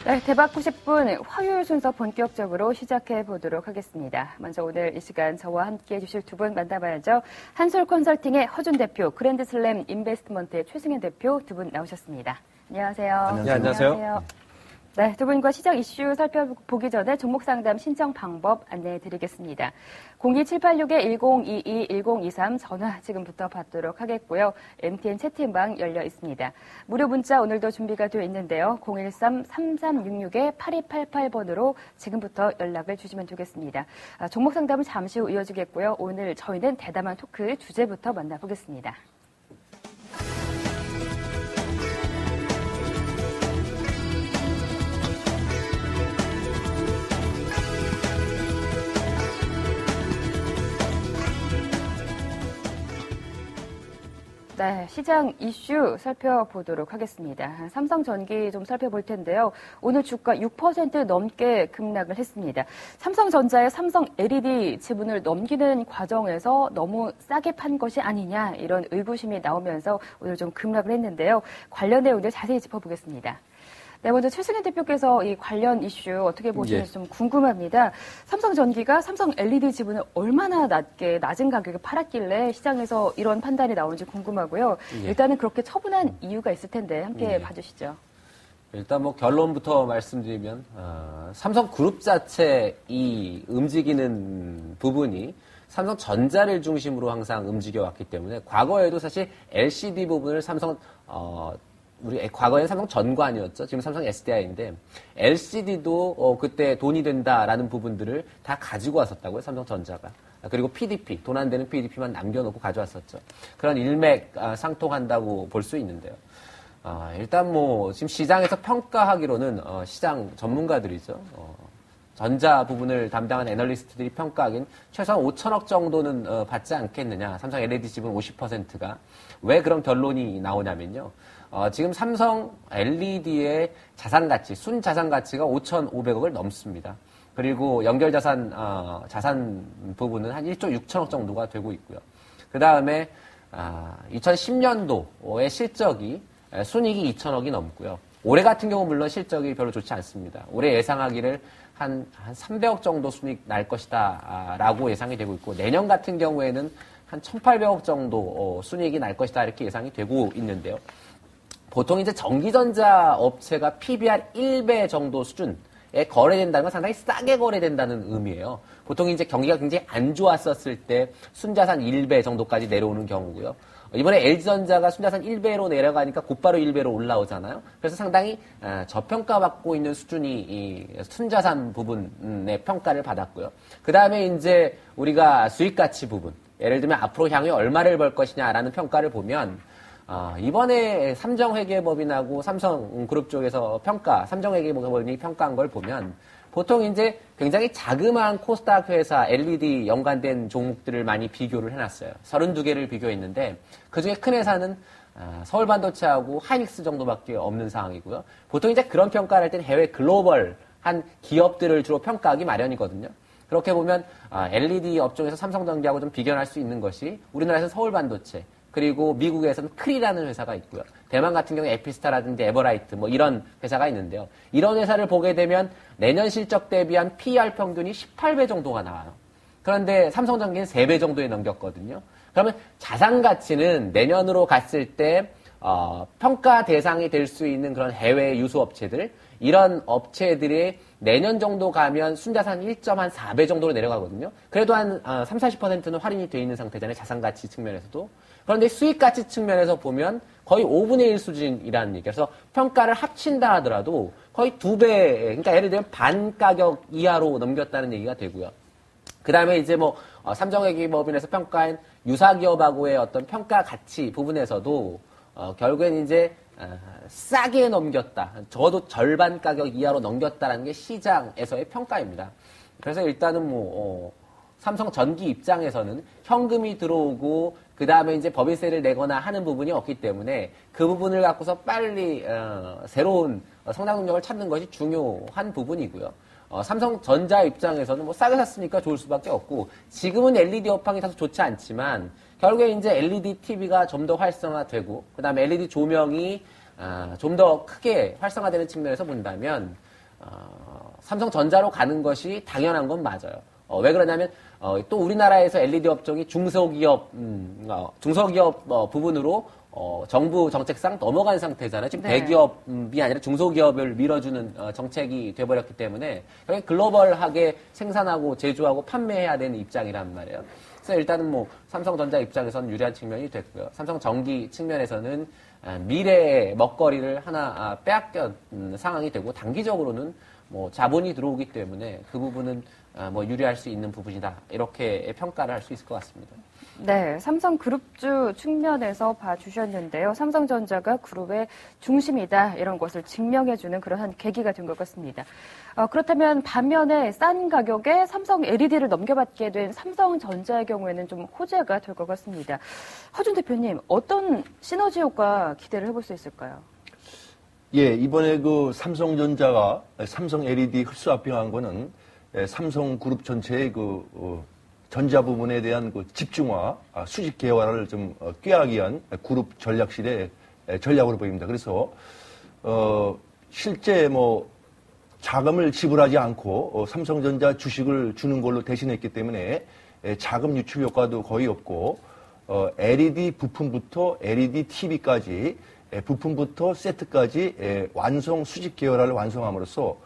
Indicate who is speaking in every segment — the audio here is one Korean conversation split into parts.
Speaker 1: 네, 대박 90분 화요일 순서 본격적으로 시작해 보도록 하겠습니다. 먼저 오늘 이 시간 저와 함께 해주실 두 분 만나봐야죠. 한솔 컨설팅의 허준 대표, 그랜드슬램 인베스트먼트의 최승현 대표 두 분 나오셨습니다. 안녕하세요.
Speaker 2: 네, 안녕하세요.
Speaker 1: 네, 두 분과 시장 이슈 살펴보기 전에 종목 상담 신청 방법 안내해 드리겠습니다. 02786-1022-1023 전화 지금부터 받도록 하겠고요. MTN 채팅방 열려 있습니다. 무료 문자 오늘도 준비가 되어 있는데요. 013-3366-8288번으로 지금부터 연락을 주시면 되겠습니다. 종목 상담은 잠시 후 이어지겠고요. 오늘 저희는 대담한 토크 주제부터 만나보겠습니다. 네, 시장 이슈 살펴보도록 하겠습니다. 삼성전기 좀 살펴볼 텐데요. 오늘 주가 6% 넘게 급락을 했습니다. 삼성전자의 삼성 LED 지분을 넘기는 과정에서 너무 싸게 판 것이 아니냐 이런 의구심이 나오면서 오늘 좀 급락을 했는데요. 관련 내용들 자세히 짚어보겠습니다. 네, 먼저 최승현 대표께서 이 관련 이슈 어떻게 보시는지 좀 궁금합니다. 삼성전기가 삼성 LED 지분을 얼마나 낮은 가격에 팔았길래 시장에서 이런 판단이 나오는지 궁금하고요. 일단은 그렇게 처분한 이유가 있을 텐데 함께 봐주시죠.
Speaker 2: 일단 뭐 결론부터 말씀드리면 삼성그룹 자체 이 움직이는 부분이 삼성전자를 중심으로 항상 움직여왔기 때문에 과거에도 사실 LCD 부분을 삼성 우리 과거에는 삼성 전관이었죠. 지금 삼성 SDI인데 LCD도 그때 돈이 된다라는 부분들을 다 가지고 왔었다고요. 삼성전자가. 그리고 PDP, 돈 안 되는 PDP만 남겨놓고 가져왔었죠. 그런 일맥 상통한다고 볼 수 있는데요. 일단 뭐 지금 시장에서 평가하기로는 시장 전문가들이죠. 전자 부분을 담당한 애널리스트들이 평가하기엔 최소한 5천억 정도는 받지 않겠느냐. 삼성 LED 지분 50%가. 왜 그런 결론이 나오냐면요. 지금 삼성 LED의 자산 가치, 순 자산 가치가 5,500억을 넘습니다. 그리고 연결 자산, 자산 부분은 한 1조 6천억 정도가 되고 있고요. 그 다음에, 2010년도의 실적이, 순이익이 2천억이 넘고요. 올해 같은 경우 물론 실적이 별로 좋지 않습니다. 올해 예상하기를 한 300억 정도 순이익 날 것이다, 라고 예상이 되고 있고, 내년 같은 경우에는 한 1,800억 정도 순이익이 날 것이다, 이렇게 예상이 되고 있는데요. 보통 이제 전기전자 업체가 PBR 1배 정도 수준에 거래된다는 건 상당히 싸게 거래된다는 의미예요. 보통 이제 경기가 굉장히 안 좋았었을 때 순자산 1배 정도까지 내려오는 경우고요. 이번에 LG전자가 순자산 1배로 내려가니까 곧바로 1배로 올라오잖아요. 그래서 상당히 저평가받고 있는 수준이 이 순자산 부분의 평가를 받았고요. 그 다음에 이제 우리가 수익가치 부분, 예를 들면 앞으로 향후에 얼마를 벌 것이냐라는 평가를 보면 이번에 삼정회계법인하고 삼성그룹 쪽에서 삼정회계법인이 평가한 걸 보면 보통 이제 굉장히 자그마한 코스닥 회사 LED 연관된 종목들을 많이 비교를 해놨어요. 32개를 비교했는데 그중에 큰 회사는 서울반도체하고 하이닉스 정도밖에 없는 상황이고요. 보통 이제 그런 평가를 할 때는 해외 글로벌한 기업들을 주로 평가하기 마련이거든요. 그렇게 보면 LED 업종에서 삼성전기하고 좀 비견할 수 있는 것이 우리나라에서는 서울반도체, 그리고 미국에서는 크리라는 회사가 있고요. 대만 같은 경우에 에피스타라든지 에버라이트 뭐 이런 회사가 있는데요. 이런 회사를 보게 되면 내년 실적 대비한 PER 평균이 18배 정도가 나와요. 그런데 삼성전기는 3배 정도에 넘겼거든요. 그러면 자산 가치는 내년으로 갔을 때 평가 대상이 될 수 있는 그런 해외 유수업체들, 이런 업체들이 내년 정도 가면 순자산 1.4배 정도로 내려가거든요. 그래도 한 30-40%는 할인이 돼 있는 상태잖아요. 자산 가치 측면에서도. 그런데 수익 가치 측면에서 보면 거의 5분의 1 수준이라는 얘기. 그래서 평가를 합친다 하더라도 거의 2배, 그러니까 예를 들면 반 가격 이하로 넘겼다는 얘기가 되고요. 그 다음에 이제 뭐 삼정회계법인에서 평가한 유사기업하고의 어떤 평가 가치 부분에서도 결국엔 이제 싸게 넘겼다. 적어도 절반 가격 이하로 넘겼다라는 게 시장에서의 평가입니다. 그래서 일단은 뭐 삼성전기 입장에서는 현금이 들어오고 그 다음에 이제 법인세를 내거나 하는 부분이 없기 때문에 그 부분을 갖고서 빨리 새로운 성장 동력을 찾는 것이 중요한 부분이고요. 삼성전자 입장에서는 뭐 싸게 샀으니까 좋을 수밖에 없고, 지금은 LED 업황이 다소 좋지 않지만 결국에 이제 LED TV가 좀 더 활성화되고 그 다음에 LED 조명이 좀 더 크게 활성화되는 측면에서 본다면 삼성전자로 가는 것이 당연한 건 맞아요. 왜 그러냐면 또 우리나라에서 LED 업종이 중소기업 부분으로 정부 정책상 넘어간 상태잖아요. 지금
Speaker 1: 네.
Speaker 2: 대기업이 아니라 중소기업을 밀어주는 정책이 돼버렸기 때문에 글로벌하게 생산하고 제조하고 판매해야 되는 입장이란 말이에요. 그래서 일단은 뭐 삼성전자 입장에서는 유리한 측면이 됐고요. 삼성전기 측면에서는 미래의 먹거리를 하나 빼앗긴 상황이 되고 단기적으로는 뭐 자본이 들어오기 때문에 그 부분은 뭐 유리할 수 있는 부분이다. 이렇게 평가를 할 수 있을 것 같습니다.
Speaker 1: 네, 삼성그룹주 측면에서 봐주셨는데요. 삼성전자가 그룹의 중심이다 이런 것을 증명해주는 그러한 계기가 된 것 같습니다. 그렇다면 반면에 싼 가격에 삼성 LED를 넘겨받게 된 삼성전자의 경우에는 좀 호재가 될 것 같습니다. 허준 대표님, 어떤 시너지 효과 기대를 해볼 수 있을까요?
Speaker 3: 예, 이번에 그 삼성전자가 삼성 LED 흡수합병한 거는 삼성그룹 전체의 전자 부분에 대한 그 집중화, 수직 계열화를 좀 꾀하기 위한 그룹 전략실의 전략으로 보입니다. 그래서 실제 뭐 자금을 지불하지 않고 삼성전자 주식을 주는 걸로 대신했기 때문에 자금 유출 효과도 거의 없고 LED 부품부터 LED TV까지 부품부터 세트까지 완성 수직 계열화를 완성함으로써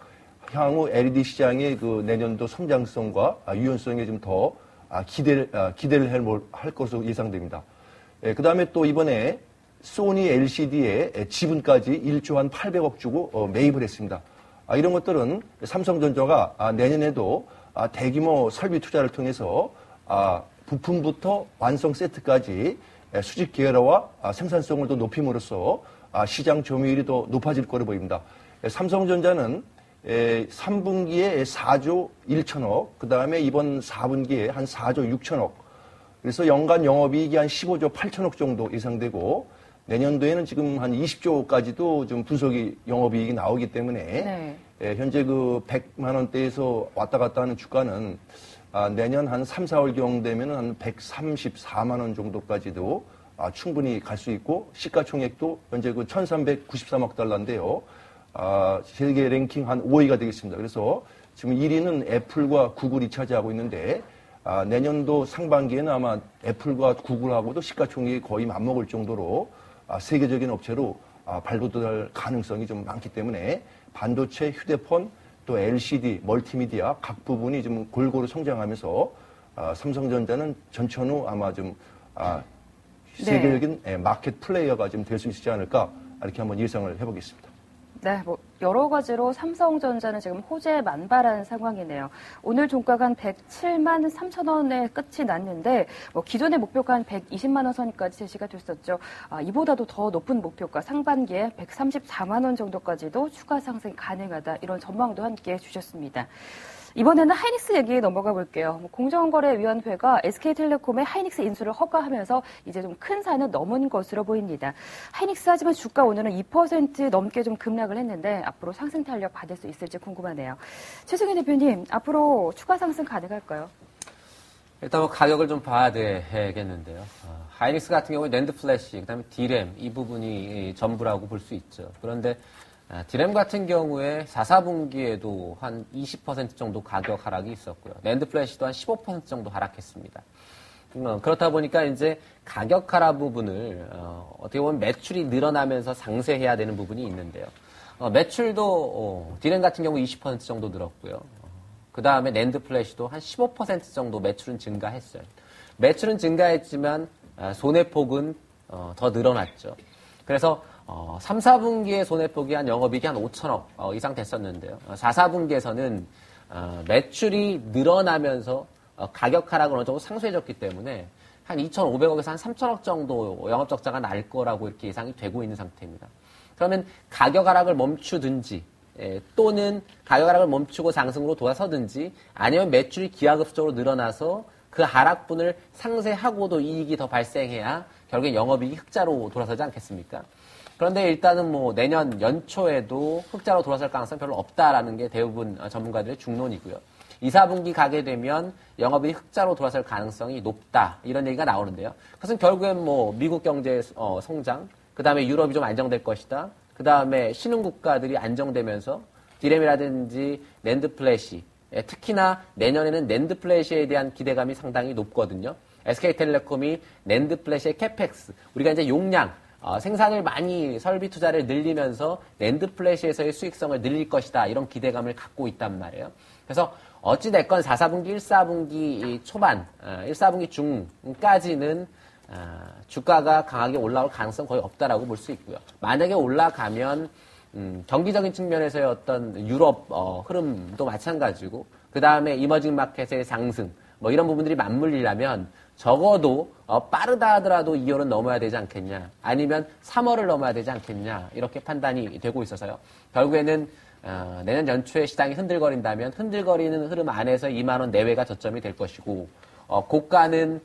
Speaker 3: 향후 LED 시장의 그 내년도 성장성과 유연성에 좀 더 기대를 할 것으로 예상됩니다. 그 다음에 또 이번에 소니 LCD에 지분까지 1조 한 800억 주고 매입을 했습니다. 이런 것들은 삼성전자가 내년에도 대규모 설비 투자를 통해서 부품부터 완성 세트까지 수직 계열화와 생산성을 더 높임으로써 시장 점유율이 더 높아질 거로 보입니다. 삼성전자는 3분기에 4조 1천억, 그 다음에 이번 4분기에 한 4조 6천억, 그래서 연간 영업이익이 한 15조 8천억 정도 예상되고 내년도에는 지금 한 20조까지도 좀 분석이 영업이익이 나오기 때문에 네. 현재 그 100만 원대에서 왔다 갔다 하는 주가는 내년 한 3, 4월경 되면 한 134만 원 정도까지도 충분히 갈 수 있고 시가총액도 현재 그 1393억 달러인데요. 세계 랭킹 한 5위가 되겠습니다. 그래서 지금 1위는 애플과 구글이 차지하고 있는데 내년도 상반기에는 아마 애플과 구글하고도 시가총액이 거의 맞먹을 정도로 세계적인 업체로 발돋할 가능성이 좀 많기 때문에 반도체, 휴대폰, 또 LCD, 멀티미디어 각 부분이 좀 골고루 성장하면서 삼성전자는 전천후 아마 좀 세계적인 마켓 플레이어가 좀 될 수 있지 않을까 이렇게 한번 예상을 해보겠습니다.
Speaker 1: 네, 뭐 여러 가지로 삼성전자는 지금 호재에 만발한 상황이네요. 오늘 종가가 한 107만 3천 원에 끝이 났는데 뭐 기존의 목표가 한 120만 원 선까지 제시가 됐었죠. 이보다도 더 높은 목표가 상반기에 134만 원 정도까지도 추가 상승 가능하다. 이런 전망도 함께 주셨습니다. 이번에는 하이닉스 얘기 넘어가 볼게요. 공정거래위원회가 SK텔레콤의 하이닉스 인수를 허가하면서 이제 좀 큰 산은 넘은 것으로 보입니다. 하이닉스 하지만 주가 오늘은 2% 넘게 좀 급락을 했는데 앞으로 상승 탄력 받을 수 있을지 궁금하네요. 최승현 대표님, 앞으로 추가 상승 가능할까요?
Speaker 2: 일단 뭐 가격을 좀 봐야 되겠는데요. 하이닉스 같은 경우에 낸드 플래시, 그다음에 D램 이 부분이 전부라고 볼 수 있죠. 그런데 D램 같은 경우에 4, 4분기에도 한 20% 정도 가격 하락이 있었고요. 낸드 플래시도 한 15% 정도 하락했습니다. 그렇다 보니까 이제 가격 하락 부분을 어떻게 보면 매출이 늘어나면서 상쇄해야 되는 부분이 있는데요. 매출도 D램 같은 경우 20% 정도 늘었고요. 그 다음에 낸드 플래시도 한 15% 정도 매출은 증가했어요. 매출은 증가했지만 손해폭은 더 늘어났죠. 그래서 3, 4분기에 손해폭이 한 영업이익이 한 5천억 이상 됐었는데요. 4, 4분기에서는 매출이 늘어나면서 가격 하락은 어느 정도 상쇄해졌기 때문에 한 2,500억에서 한 3천억 정도 영업적자가 날 거라고 이렇게 예상이 되고 있는 상태입니다. 그러면 가격 하락을 멈추든지 또는 가격 하락을 멈추고 상승으로 돌아서든지 아니면 매출이 기하급수적으로 늘어나서 그 하락분을 상쇄하고도 이익이 더 발생해야 결국엔 영업이익이 흑자로 돌아서지 않겠습니까? 그런데 일단은 뭐 내년 연초에도 흑자로 돌아설 가능성이 별로 없다라는 게 대부분 전문가들의 중론이고요. 2, 4분기 가게 되면 영업이익 흑자로 돌아설 가능성이 높다 이런 얘기가 나오는데요. 그것은 결국엔 뭐 미국 경제 성장, 그 다음에 유럽이 좀 안정될 것이다. 그 다음에 신흥국가들이 안정되면서 디램이라든지 낸드 플래시, 특히나 내년에는 낸드 플래시에 대한 기대감이 상당히 높거든요. SK텔레콤이 낸드 플래시의 캐펙스, 우리가 이제 용량, 생산을 많이 설비 투자를 늘리면서 낸드 플래시에서의 수익성을 늘릴 것이다. 이런 기대감을 갖고 있단 말이에요. 그래서 어찌됐건 4사분기, 1사분기 초반, 1사분기 중까지는 주가가 강하게 올라올 가능성 거의 없다라고 볼 수 있고요. 만약에 올라가면 경기적인 측면에서의 어떤 유럽 흐름도 마찬가지고 그 다음에 이머징 마켓의 상승 뭐 이런 부분들이 맞물리려면 적어도 빠르다 하더라도 2월은 넘어야 되지 않겠냐 아니면 3월을 넘어야 되지 않겠냐 이렇게 판단이 되고 있어서요. 결국에는 내년 연초에 시장이 흔들거린다면 흔들거리는 흐름 안에서 2만 원 내외가 저점이 될 것이고 고가는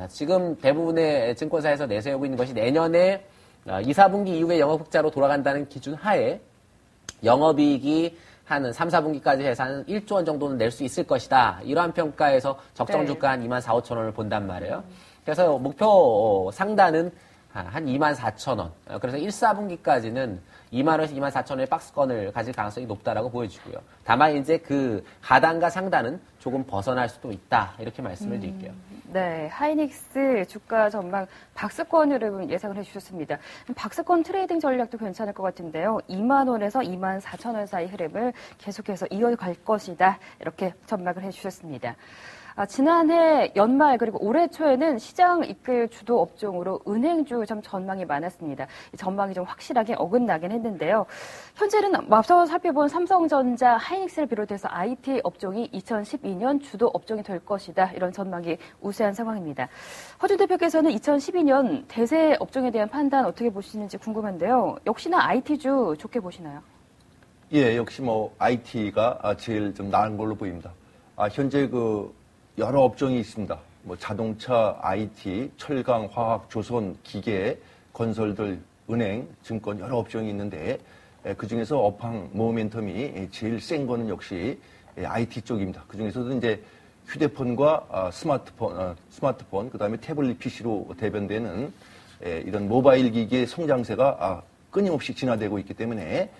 Speaker 2: 지금 대부분의 증권사에서 내세우고 있는 것이 내년에 2, 4분기 이후에 영업흑자로 돌아간다는 기준 하에 영업이익이 한 3, 4분기까지 해서 한 1조 원 정도는 낼 수 있을 것이다. 이러한 평가에서 적정 주가 한 2만 4, 5천 원을 본단 말이에요. 그래서 목표 상단은 한 2만 4천 원. 그래서 1, 4분기까지는 2만 원에서 2만 4천 원의 박스권을 가질 가능성이 높다라고 보여지고요. 다만 이제 그 하단과 상단은 조금 벗어날 수도 있다. 이렇게 말씀을 드릴게요.
Speaker 1: 네, 하이닉스 주가 전망 박스권 흐름을 예상을 해주셨습니다. 박스권 트레이딩 전략도 괜찮을 것 같은데요. 2만 원에서 2만 4천 원 사이 흐름을 계속해서 이어갈 것이다. 이렇게 전망을 해주셨습니다. 지난해 연말 그리고 올해 초에는 시장 이끌 주도 업종으로 은행주 좀 전망이 많았습니다. 이 전망이 좀 확실하게 어긋나긴 했는데요. 현재는 앞서 살펴본 삼성전자, 하이닉스를 비롯해서 IT 업종이 2012년 주도 업종이 될 것이다. 이런 전망이 우세한 상황입니다. 허준 대표께서는 2012년 대세 업종에 대한 판단 어떻게 보시는지 궁금한데요. 역시나 IT주 좋게 보시나요?
Speaker 3: 예, 역시 뭐 IT가 제일 좀 나은 걸로 보입니다. 현재 여러 업종이 있습니다. 뭐 자동차, IT, 철강, 화학, 조선, 기계, 건설들, 은행, 증권 여러 업종이 있는데 그중에서 업황 모멘텀이 제일 센 거는 역시 IT 쪽입니다. 그중에서도 이제 휴대폰과 스마트폰, 그다음에 태블릿 PC로 대변되는 이런 모바일 기기의 성장세가 끊임없이 진화되고 있기 때문에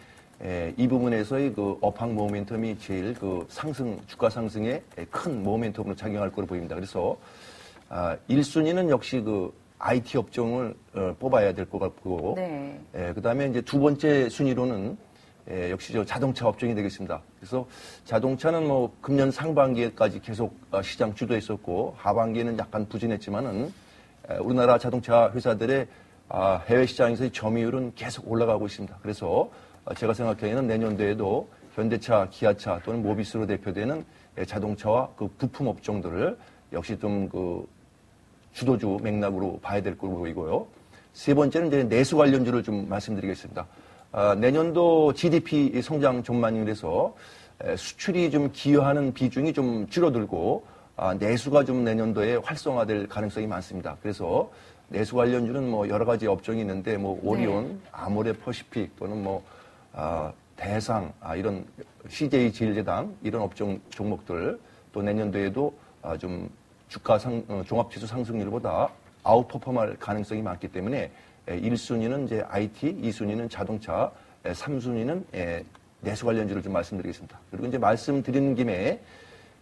Speaker 3: 이 부분에서의 그 업황 모멘텀이 제일 주가 상승에 큰 모멘텀으로 작용할 것으로 보입니다. 그래서 1순위는 역시 IT 업종을 뽑아야 될 것 같고,
Speaker 1: 네.
Speaker 3: 그 다음에 이제 두 번째 순위로는 역시 자동차 업종이 되겠습니다. 그래서 자동차는 뭐 금년 상반기에까지 계속 시장 주도했었고, 하반기에는 약간 부진했지만은 우리나라 자동차 회사들의 해외 시장에서의 점유율은 계속 올라가고 있습니다. 그래서 제가 생각하기에는 내년도에도 현대차, 기아차 또는 모비스로 대표되는 자동차와 그 부품 업종들을 역시 좀 주도주 맥락으로 봐야 될 걸로 보이고요. 세 번째는 이제 내수 관련주를 좀 말씀드리겠습니다. 내년도 GDP 성장 전망이라서 수출이 좀 기여하는 비중이 좀 줄어들고 내수가 좀 내년도에 활성화될 가능성이 많습니다. 그래서 내수 관련주는 뭐 여러 가지 업종이 있는데 뭐 오리온, 네. 아모레 퍼시픽 또는 뭐 대상, 이런 CJ 제일제당 이런 업종 종목들 또 내년도에도 좀 주가 종합지수 상승률보다 아웃퍼폼할 가능성이 많기 때문에 1순위는 이제 IT, 2순위는 자동차, 3순위는 내수 관련주를 좀 말씀드리겠습니다. 그리고 이제 말씀드리는 김에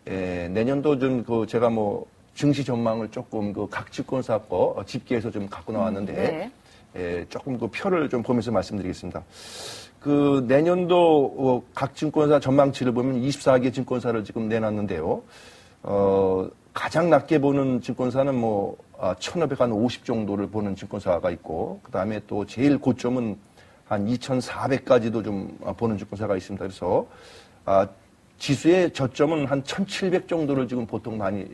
Speaker 3: 내년도 좀 제가 뭐 증시 전망을 조금 각 증권사 거 집계해서 좀 갖고 나왔는데 네. 조금 표를 좀 보면서 말씀드리겠습니다. 내년도 각 증권사 전망치를 보면 24개 증권사를 지금 내놨는데요. 가장 낮게 보는 증권사는 뭐 1,550 정도를 보는 증권사가 있고 그 다음에 또 제일 고점은 한 2,400까지도 좀 보는 증권사가 있습니다. 그래서 지수의 저점은 한 1,700 정도를 지금 보통 많이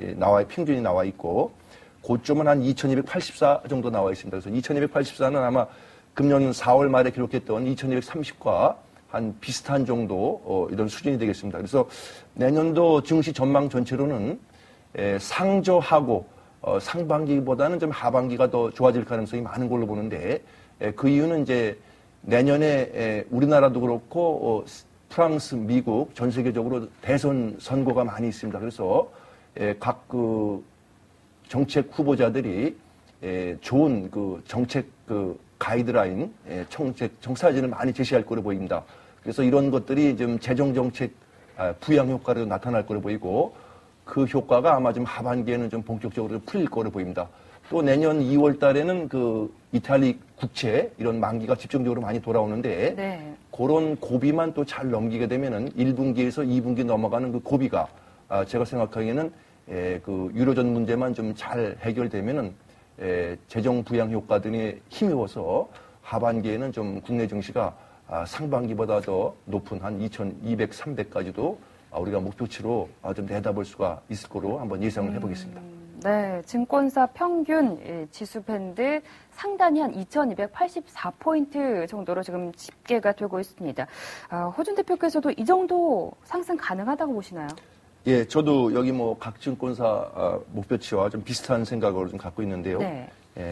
Speaker 3: 평균이 나와 있고 고점은 한 2,284 정도 나와 있습니다. 그래서 2,284는 아마 금년 4월 말에 기록했던 2,230과 한 비슷한 정도 이런 수준이 되겠습니다. 그래서 내년도 증시 전망 전체로는 상저하고 상반기보다는 좀 하반기가 더 좋아질 가능성이 많은 걸로 보는데 그 이유는 이제 내년에 우리나라도 그렇고 프랑스, 미국 전 세계적으로 대선 선거가 많이 있습니다. 그래서 각 정책 후보자들이 좋은 정책 가이드라인, 정책 정사진을 많이 제시할 거로 보입니다. 그래서 이런 것들이 좀 재정정책 부양 효과로 나타날 거로 보이고 그 효과가 아마 좀 하반기에는 좀 본격적으로 풀릴 거로 보입니다. 또 내년 2월 달에는 그 이탈리 국채 이런 만기가 집중적으로 많이 돌아오는데
Speaker 1: 네.
Speaker 3: 그런 고비만 또 잘 넘기게 되면은 1분기에서 2분기 넘어가는 그 고비가 제가 생각하기에는 그 유로존 문제만 좀 잘 해결되면은 재정 부양 효과들이 힘입어서 하반기에는 좀 국내 증시가 상반기보다 더 높은 한 2,200, 300까지도 우리가 목표치로 좀 내다볼 수가 있을 거로 한번 예상을 해보겠습니다.
Speaker 1: 네, 증권사 평균 지수 밴드 상단이 한 2284포인트 정도로 지금 집계가 되고 있습니다. 허준 대표께서도 이 정도 상승 가능하다고 보시나요?
Speaker 3: 예, 저도 여기 뭐 각 증권사 목표치와 좀 비슷한 생각을 좀 갖고 있는데요.
Speaker 1: 네.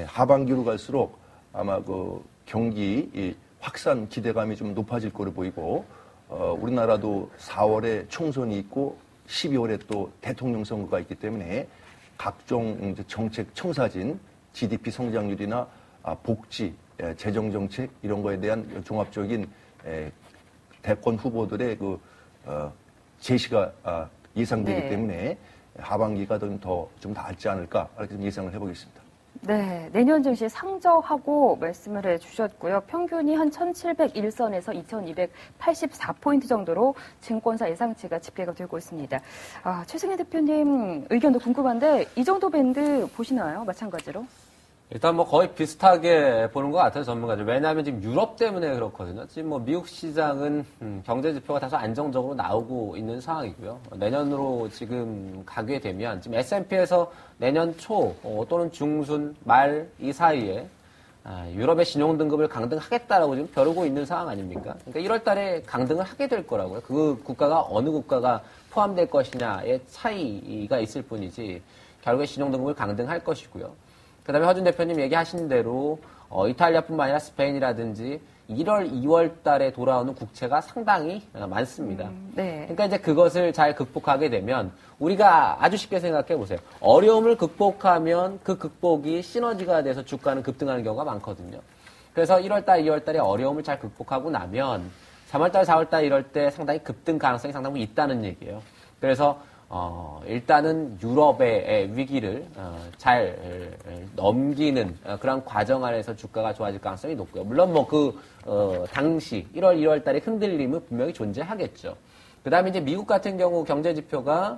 Speaker 3: 하반기로 갈수록 아마 그 경기 확산 기대감이 좀 높아질 거로 보이고, 우리나라도 4월에 총선이 있고 12월에 또 대통령 선거가 있기 때문에 각종 정책 청사진, GDP 성장률이나 복지, 재정 정책 이런 거에 대한 종합적인 대권 후보들의 그 제시가 예상되기
Speaker 1: 네.
Speaker 3: 때문에 하반기가 더 좀 나을지 않을까 이렇게 좀 예상을 해보겠습니다.
Speaker 1: 네, 내년 증시 상저하고 말씀을 해주셨고요. 평균이 한 1701선에서 2284포인트 정도로 증권사 예상치가 집계가 되고 있습니다. 최승혜 대표님 의견도 궁금한데 이 정도 밴드 보시나요? 마찬가지로?
Speaker 2: 일단 뭐 거의 비슷하게 보는 것 같아요, 전문가들. 왜냐하면 지금 유럽 때문에 그렇거든요. 지금 뭐 미국 시장은 경제 지표가 다소 안정적으로 나오고 있는 상황이고요. 내년으로 지금 가게 되면 지금 S&P에서 내년 초 또는 중순 말 이 사이에 유럽의 신용 등급을 강등하겠다라고 지금 벼르고 있는 상황 아닙니까? 그러니까 1월 달에 강등을 하게 될 거라고요. 그 국가가 어느 국가가 포함될 것이냐의 차이가 있을 뿐이지 결국에 신용 등급을 강등할 것이고요. 그 다음에 허준 대표님 얘기하신 대로 이탈리아뿐만 아니라 스페인이라든지 1월, 2월 달에 돌아오는 국채가 상당히 많습니다.
Speaker 1: 네.
Speaker 2: 그러니까 이제 그것을 잘 극복하게 되면 우리가 아주 쉽게 생각해 보세요. 어려움을 극복하면 그 극복이 시너지가 돼서 주가는 급등하는 경우가 많거든요. 그래서 1월 달, 2월 달에 어려움을 잘 극복하고 나면 3월 달, 4월 달 이럴 때 상당히 급등 가능성이 상당히 있다는 얘기예요. 그래서 일단은 유럽의 위기를 잘 넘기는 그런 과정 안에서 주가가 좋아질 가능성이 높고요. 물론 뭐 당시 1월, 2월 달에 흔들림은 분명히 존재하겠죠. 그 다음에 이제 미국 같은 경우 경제 지표가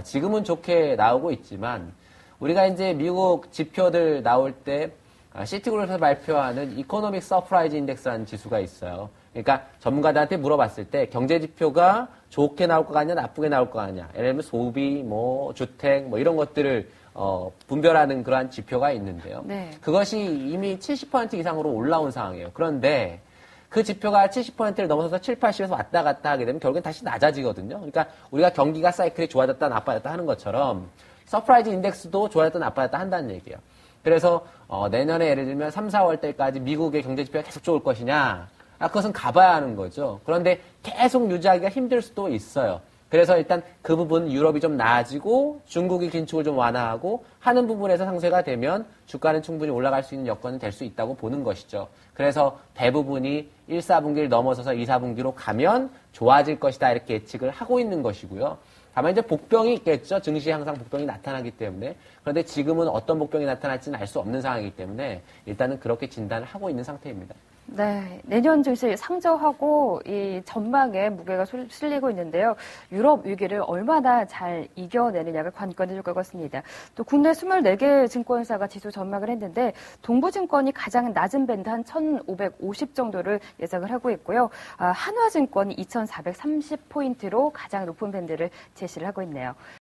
Speaker 2: 지금은 좋게 나오고 있지만 우리가 이제 미국 지표들 나올 때 시티그룹에서 발표하는 이코노믹 서프라이즈 인덱스라는 지수가 있어요. 그러니까 전문가들한테 물어봤을 때 경제 지표가 좋게 나올 것 같냐, 나쁘게 나올 것 같냐. 예를 들면 소비, 뭐 주택, 뭐 이런 것들을 분별하는 그러한 지표가 있는데요.
Speaker 1: 네.
Speaker 2: 그것이 이미 70% 이상으로 올라온 상황이에요. 그런데 그 지표가 70%를 넘어서서 7, 80에서 왔다 갔다 하게 되면 결국엔 다시 낮아지거든요. 그러니까 우리가 경기가 사이클이 좋아졌다, 나빠졌다 하는 것처럼 서프라이즈 인덱스도 좋아졌다, 나빠졌다 한다는 얘기예요. 그래서 내년에 예를 들면 3, 4월 때까지 미국의 경제 지표가 계속 좋을 것이냐. 그것은 가봐야 하는 거죠. 그런데 계속 유지하기가 힘들 수도 있어요. 그래서 일단 그 부분 유럽이 좀 나아지고 중국이 긴축을 좀 완화하고 하는 부분에서 상쇄가 되면 주가는 충분히 올라갈 수 있는 여건은 될 수 있다고 보는 것이죠. 그래서 대부분이 1, 4분기를 넘어서서 2, 4분기로 가면 좋아질 것이다 이렇게 예측을 하고 있는 것이고요. 다만 이제 복병이 있겠죠. 증시에 항상 복병이 나타나기 때문에. 그런데 지금은 어떤 복병이 나타날지는 알 수 없는 상황이기 때문에 일단은 그렇게 진단을 하고 있는 상태입니다.
Speaker 1: 네, 내년 증시 상저하고 이 전망에 무게가 실리고 있는데요. 유럽 위기를 얼마나 잘 이겨내느냐가 관건이 될 것 같습니다. 또 국내 24개 증권사가 지수 전망을 했는데 동부증권이 가장 낮은 밴드 한 1,550 정도를 예상을 하고 있고요. 한화증권이 2,430포인트로 가장 높은 밴드를 제시를 하고 있네요.